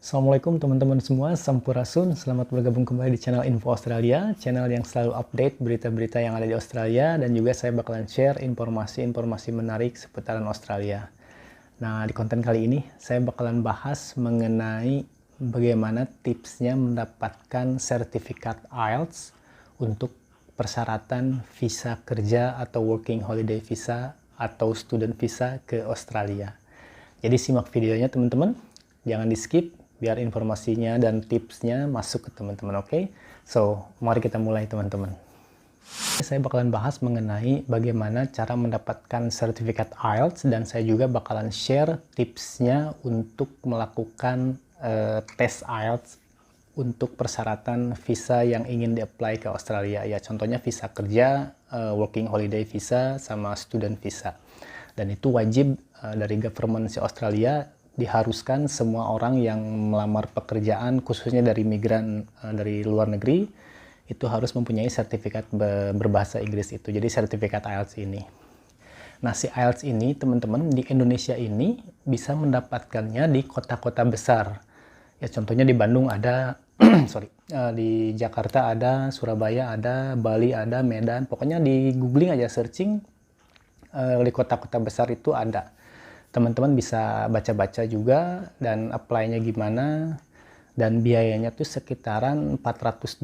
Assalamualaikum teman-teman semua, Sampurasun. Selamat bergabung kembali di channel Info Australia, channel yang selalu update berita-berita yang ada di Australia, dan juga saya bakalan share informasi-informasi menarik seputaran Australia. Nah, di konten kali ini saya bakalan bahas mengenai bagaimana tipsnya mendapatkan sertifikat IELTS untuk persyaratan visa kerja atau working holiday visa atau student visa ke Australia. Jadi simak videonya teman-teman, jangan di skip biar informasinya dan tipsnya masuk ke teman-teman, oke? So, mari kita mulai teman-teman. Saya bakalan bahas mengenai bagaimana cara mendapatkan sertifikat IELTS, dan saya juga bakalan share tipsnya untuk melakukan tes IELTS untuk persyaratan visa yang ingin di-apply ke Australia. Ya, contohnya visa kerja, working holiday visa, sama student visa. Dan itu wajib dari government Australia, diharuskan semua orang yang melamar pekerjaan, khususnya dari migran dari luar negeri, itu harus mempunyai sertifikat berbahasa Inggris itu. Jadi sertifikat IELTS ini. Nah, si IELTS ini teman-teman di Indonesia ini bisa mendapatkannya di kota-kota besar. Ya, contohnya di Bandung ada, di Jakarta ada, Surabaya ada, Bali ada, Medan. Pokoknya di googling aja, searching di kota-kota besar itu ada. Teman-teman bisa baca-baca juga dan apply-nya gimana, dan biayanya tuh sekitaran $400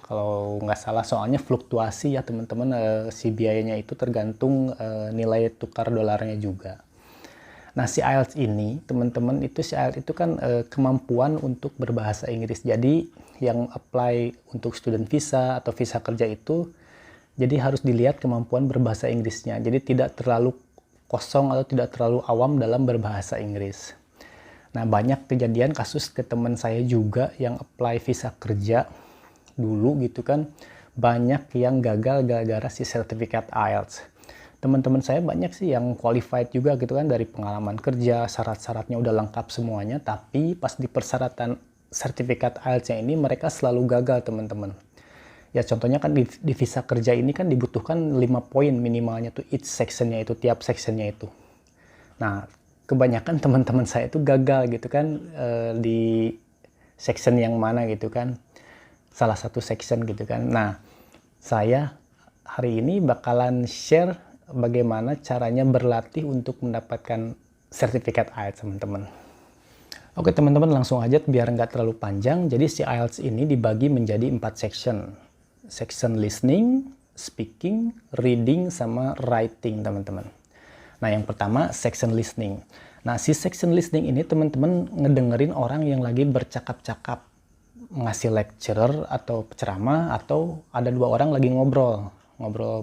kalau nggak salah, soalnya fluktuasi ya teman-teman, si biayanya itu tergantung nilai tukar dolarnya juga. Nah, si IELTS ini teman-teman, si IELTS itu kan kemampuan untuk berbahasa Inggris. Jadi yang apply untuk student visa atau visa kerja itu, jadi harus dilihat kemampuan berbahasa Inggrisnya. Jadi tidak terlalu kosong atau tidak terlalu awam dalam berbahasa Inggris. Nah, banyak kejadian kasus ke teman saya juga yang apply visa kerja dulu gitu kan, banyak yang gagal gara-gara si sertifikat IELTS. Teman-teman saya banyak sih yang qualified juga gitu kan, dari pengalaman kerja, syarat-syaratnya udah lengkap semuanya, tapi pas di persyaratan sertifikat IELTS-nya ini mereka selalu gagal teman-teman. Ya, contohnya kan di visa kerja ini kan dibutuhkan 5 poin minimalnya tuh, each sectionnya itu, tiap sectionnya itu. Nah, kebanyakan teman-teman saya itu gagal gitu kan, di section yang mana gitu kan, salah satu section gitu kan. Nah, saya hari ini bakalan share bagaimana caranya berlatih untuk mendapatkan sertifikat IELTS teman-teman. Oke teman-teman, langsung aja biar nggak terlalu panjang. Jadi si IELTS ini dibagi menjadi 4 section. Section listening, speaking, reading, sama writing teman-teman. Nah, yang pertama section listening. Nah, si section listening ini teman-teman ngedengerin orang yang lagi bercakap-cakap, ngasih lecturer atau ceramah, atau ada dua orang lagi ngobrol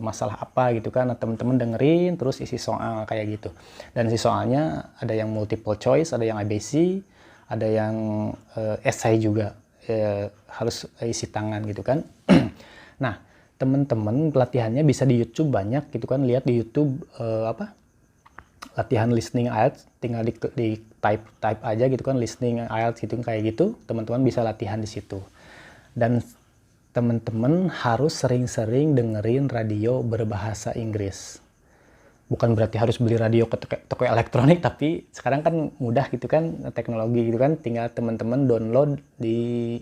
masalah apa gitu kan. Nah, teman-teman dengerin terus isi soal kayak gitu. Dan isi soalnya ada yang multiple choice, ada yang ABC, ada yang essay juga, harus isi tangan gitu kan. Nah, teman-teman pelatihannya bisa di YouTube banyak gitu kan, lihat di YouTube latihan listening IELTS, tinggal di type aja gitu kan, listening IELTS gitu kayak gitu, teman-teman bisa latihan di situ. Dan teman-teman harus sering-sering dengerin radio berbahasa Inggris. Bukan berarti harus beli radio ke toko elektronik, tapi sekarang kan mudah gitu kan, teknologi gitu kan, tinggal teman-teman download di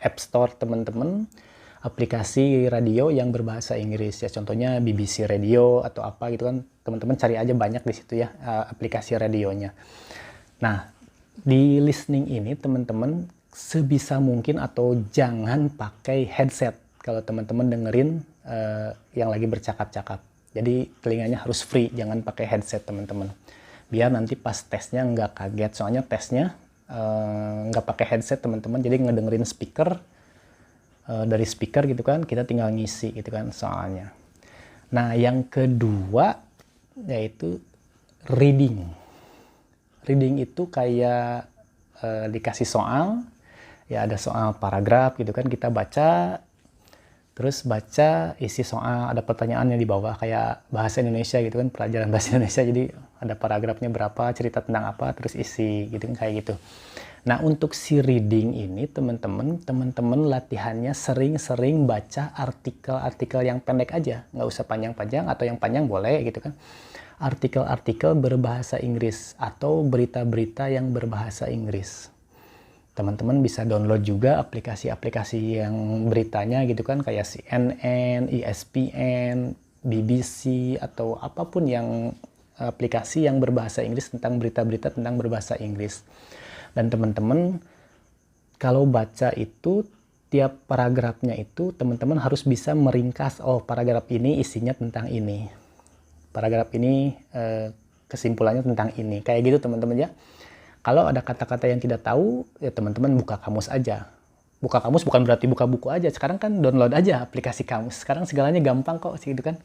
App Store teman-teman aplikasi radio yang berbahasa Inggris ya, contohnya BBC Radio atau apa gitu kan, teman-teman cari aja, banyak di situ ya aplikasi radionya. Nah, di listening ini teman-teman sebisa mungkin atau jangan pakai headset kalau teman-teman dengerin yang lagi bercakap-cakap. Jadi telinganya harus free, jangan pakai headset teman-teman, biar nanti pas tesnya nggak kaget. Soalnya tesnya nggak pakai headset teman-teman, jadi ngedengerin speaker, dari speaker gitu kan, kita tinggal ngisi gitu kan soalnya. Nah, yang kedua yaitu reading. Reading itu kayak dikasih soal, ya ada soal paragraf gitu kan, kita baca, terus baca isi soal, ada pertanyaannya di bawah kayak bahasa Indonesia gitu kan, pelajaran bahasa Indonesia, jadi ada paragrafnya berapa, cerita tentang apa, terus isi gitu kan, kayak gitu. Nah, untuk si reading ini teman-teman latihannya sering-sering baca artikel-artikel yang pendek aja, nggak usah panjang-panjang, atau yang panjang boleh gitu kan. Artikel-artikel berbahasa Inggris atau berita-berita yang berbahasa Inggris. Teman-teman bisa download juga aplikasi-aplikasi yang beritanya gitu kan, kayak CNN, ESPN, BBC, atau apapun yang aplikasi yang berbahasa Inggris tentang berita-berita tentang berbahasa Inggris. Dan teman-teman kalau baca itu tiap paragrafnya itu teman-teman harus bisa meringkas, oh paragraf ini isinya tentang ini, paragraf ini kesimpulannya tentang ini, kayak gitu teman-teman ya. Kalau ada kata-kata yang tidak tahu, ya teman-teman buka kamus aja. Buka kamus bukan berarti buka buku aja. Sekarang kan download aja aplikasi kamus. Sekarang segalanya gampang kok gitu kan.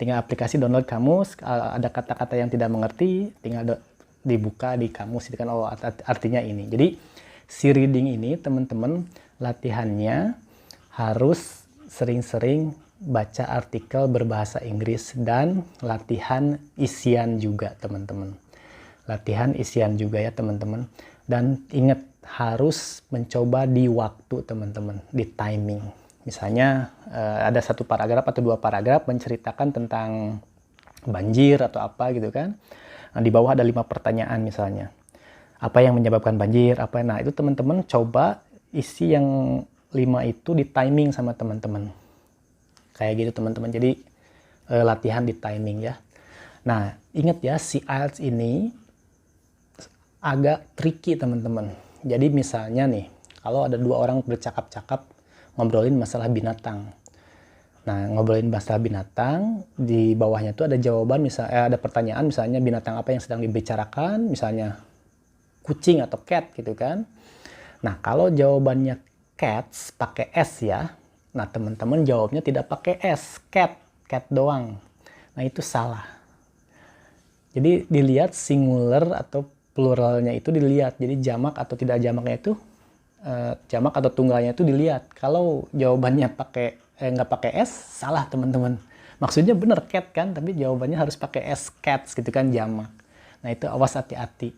Tinggal aplikasi download kamus, ada kata-kata yang tidak mengerti, tinggal dibuka di kamus gitu kan. Oh, artinya ini. Jadi si reading ini teman-teman latihannya harus sering-sering baca artikel berbahasa Inggris dan latihan isian juga teman-teman. Latihan isian juga ya teman-teman. Dan ingat harus mencoba di waktu teman-teman, di timing. Misalnya ada satu paragraf atau dua paragraf menceritakan tentang banjir atau apa gitu kan. Nah, di bawah ada 5 pertanyaan misalnya. Apa yang menyebabkan banjir? Nah, itu teman-teman coba isi yang 5 itu di timing sama teman-teman. Kayak gitu teman-teman. Jadi latihan di timing ya. Nah, ingat ya si IELTS ini agak tricky teman-teman. Jadi misalnya nih, kalau ada 2 orang bercakap-cakap ngobrolin masalah binatang. Nah, ngobrolin masalah binatang, di bawahnya tuh ada jawaban, misalnya ada pertanyaan misalnya binatang apa yang sedang dibicarakan, misalnya kucing atau cat gitu kan. Nah, kalau jawabannya cats pakai S ya. Nah, teman-teman jawabnya tidak pakai S, cat doang. Nah, itu salah. Jadi dilihat singular atau pluralnya itu dilihat. Jadi jamak atau tidak jamaknya itu jamak atau tunggalnya itu dilihat. Kalau jawabannya nggak pakai S, salah teman-teman. Maksudnya bener cat kan, tapi jawabannya harus pakai S, cats gitu kan, jamak. Nah itu awas hati-hati.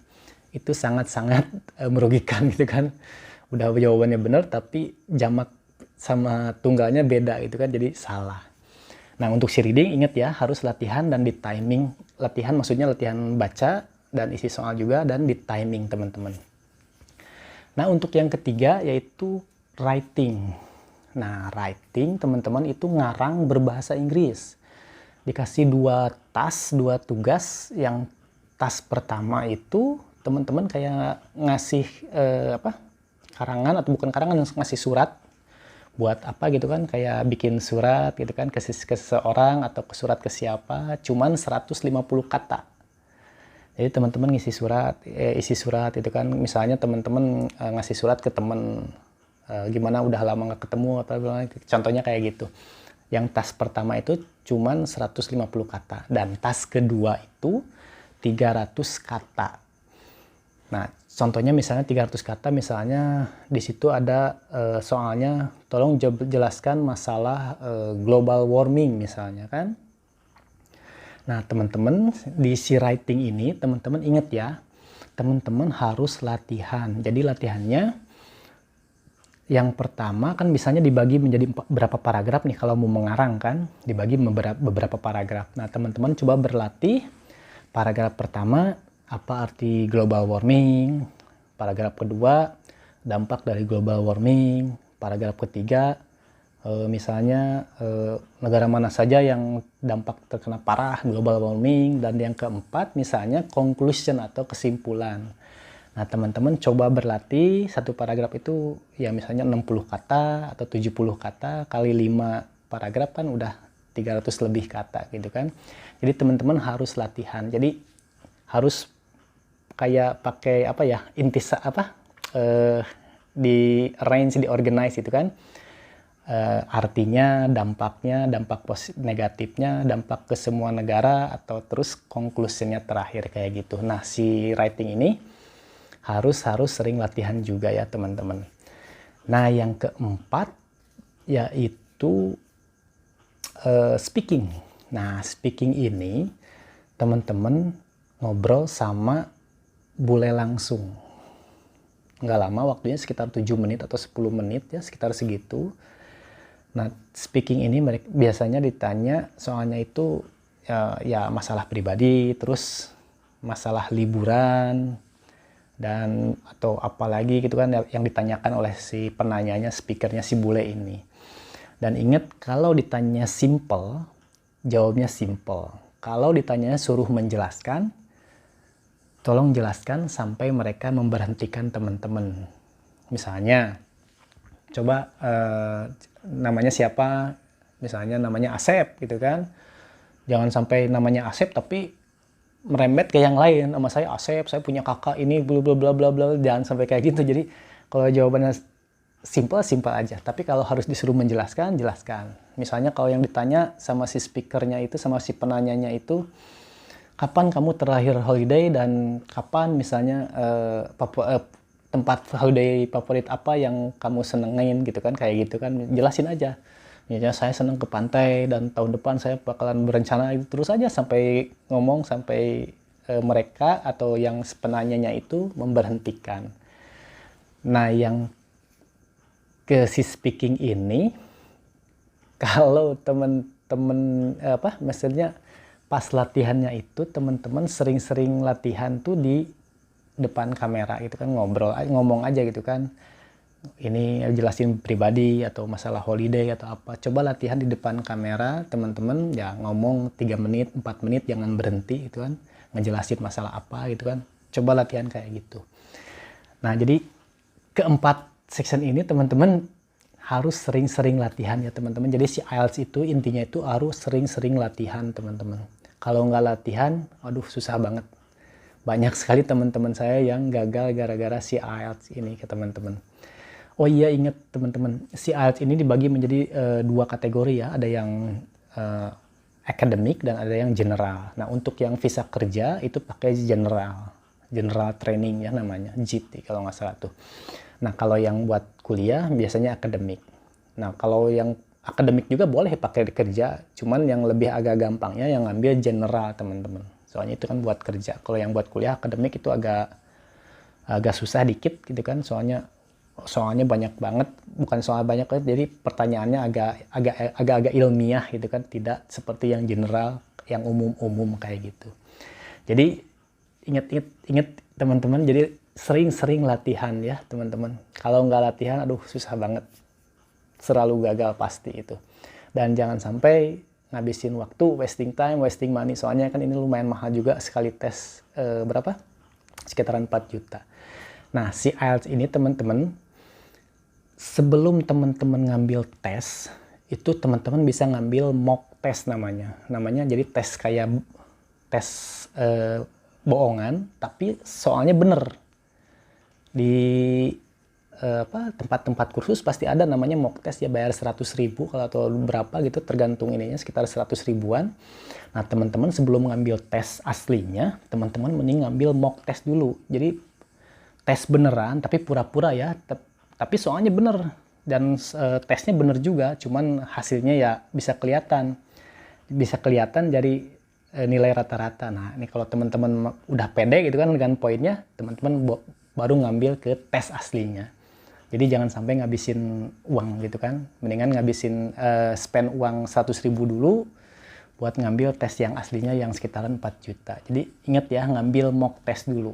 Itu sangat-sangat merugikan gitu kan. Udah jawabannya bener tapi jamak sama tunggalnya beda gitu kan, jadi salah. Nah untuk si reading ingat ya, harus latihan dan di timing. Latihan maksudnya latihan baca dan isi soal juga, dan di timing teman-teman. Nah untuk yang ketiga yaitu writing. Nah writing teman-teman itu ngarang berbahasa Inggris. Dikasih 2 tugas. Yang tas pertama itu teman-teman kayak ngasih karangan atau bukan karangan, ngasih surat buat apa gitu kan, kayak bikin surat gitu kan ke seseorang atau ke surat ke siapa, cuman 150 kata. Jadi teman-teman isi surat itu kan, misalnya teman-teman ngasih surat ke teman, gimana udah lama nggak ketemu atau contohnya kayak gitu. Yang tas pertama itu cuman 150 kata dan tas kedua itu 300 kata. Nah, contohnya misalnya 300 kata, misalnya di situ ada soalnya tolong jelaskan masalah global warming misalnya kan. Nah, teman-teman di si writing ini teman-teman ingat ya, teman-teman harus latihan. Jadi latihannya yang pertama kan misalnya dibagi menjadi berapa paragraf nih kalau mau mengarang kan, dibagi beberapa paragraf. Nah, teman-teman coba berlatih paragraf pertama apa arti global warming, paragraf kedua dampak dari global warming, paragraf ketiga misalnya negara mana saja yang dampak terkena parah global warming, dan yang keempat misalnya conclusion atau kesimpulan. Nah teman-teman coba berlatih satu paragraf itu ya misalnya 60 kata atau 70 kata kali 5 paragraf kan udah 300 lebih kata gitu kan. Jadi teman-teman harus latihan, jadi harus kayak pakai apa ya, di arrange, di organize itu kan. Artinya, dampaknya, dampak negatifnya, dampak ke semua negara, atau terus conclusionnya terakhir kayak gitu. Nah si writing ini harus sering latihan juga ya teman-teman. Nah yang keempat yaitu speaking. Nah speaking ini teman-teman ngobrol sama bule langsung. Nggak lama waktunya, sekitar 7 menit atau 10 menit ya, sekitar segitu. Nah, speaking ini biasanya ditanya soalnya itu ya masalah pribadi, terus masalah liburan, dan atau apalagi gitu kan yang ditanyakan oleh si penanyanya, speakernya si bule ini. Dan ingat, kalau ditanya simple, jawabnya simple. Kalau ditanya suruh menjelaskan, tolong jelaskan sampai mereka memberhentikan teman-teman. Misalnya, coba namanya siapa? Misalnya namanya Asep gitu kan. Jangan sampai namanya Asep tapi merembet ke yang lain. Sama saya Asep, saya punya kakak ini bla bla bla bla bla. Jangan sampai kayak gitu. Jadi kalau jawabannya simple aja. Tapi kalau harus disuruh menjelaskan, jelaskan. Misalnya kalau yang ditanya sama si speakernya itu, sama si penanyanya itu, kapan kamu terakhir holiday dan kapan misalnya tempat holiday favorit apa yang kamu senengin gitu kan, kayak gitu kan, jelasin aja. Ya, saya senang ke pantai dan tahun depan saya bakalan berencana itu, terus aja sampai ngomong sampai mereka atau yang penanyanya itu memberhentikan. Nah, yang ke si speaking ini, kalau temen-temen maksudnya pas latihannya itu teman-teman sering-sering latihan tuh di depan kamera gitu kan, ngomong aja gitu kan, ini jelasin pribadi atau masalah holiday atau apa, coba latihan di depan kamera teman-teman ya, ngomong 3 menit 4 menit, jangan berhenti gitu kan, ngejelasin masalah apa gitu kan, coba latihan kayak gitu. Nah, jadi keempat section ini teman-teman harus sering-sering latihan ya teman-teman. Jadi si IELTS itu intinya itu harus sering-sering latihan teman-teman. Kalau nggak latihan, aduh susah banget. Banyak sekali teman-teman saya yang gagal gara-gara si IELTS ini ke teman-teman. Oh iya, ingat teman-teman, si IELTS ini dibagi menjadi 2 kategori ya. Ada yang akademik dan ada yang general. Nah, untuk yang visa kerja itu pakai general training ya namanya, GT kalau nggak salah tuh. Nah, kalau yang buat kuliah biasanya akademik. Nah, kalau yang akademik juga boleh pakai di kerja, cuman yang lebih agak gampangnya yang ngambil general teman-teman. Soalnya itu kan buat kerja. Kalau yang buat kuliah akademik itu agak susah dikit gitu kan, soalnya banyak banget, bukan soal banyak banget, jadi pertanyaannya agak ilmiah gitu kan, tidak seperti yang general, yang umum kayak gitu. Jadi ingat teman-teman, jadi sering-sering latihan ya teman-teman. Kalau nggak latihan, aduh susah banget, selalu gagal pasti itu. Dan jangan sampai ngabisin waktu, wasting time, wasting money, soalnya kan ini lumayan mahal juga sekali tes, berapa? Sekitaran 4 juta. Nah, si IELTS ini teman-teman, sebelum teman-teman ngambil tes, itu teman-teman bisa ngambil mock test namanya. Jadi tes kayak tes bohongan, tapi soalnya bener. Di tempat-tempat kursus pasti ada namanya mock test ya, bayar 100.000 kalau atau berapa gitu, tergantung ininya, sekitar 100 ribuan. Nah, teman-teman sebelum ngambil tes aslinya, teman-teman mending ngambil mock test dulu. Jadi tes beneran tapi pura-pura ya, tapi soalnya bener dan tesnya bener juga, cuman hasilnya ya bisa kelihatan dari nilai rata-rata. Nah, ini kalau teman-teman udah pede gitu kan dengan poinnya, teman-teman baru ngambil ke tes aslinya. Jadi jangan sampai ngabisin uang gitu kan, mendingan ngabisin spend uang 100.000 dulu buat ngambil tes yang aslinya yang sekitaran 4 juta. Jadi ingat ya, ngambil mock test dulu.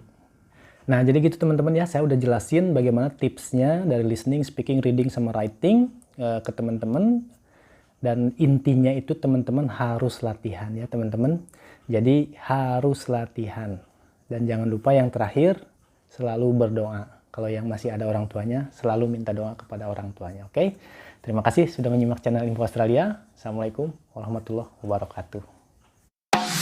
Nah, jadi gitu teman-teman ya, saya udah jelasin bagaimana tipsnya dari listening, speaking, reading, sama writing ke teman-teman. Dan intinya itu teman-teman harus latihan ya teman-teman. Jadi harus latihan. Dan jangan lupa yang terakhir, selalu berdoa. Kalau yang masih ada orang tuanya, selalu minta doa kepada orang tuanya. Oke? Terima kasih sudah menyimak channel Info Australia. Assalamualaikum warahmatullahi wabarakatuh.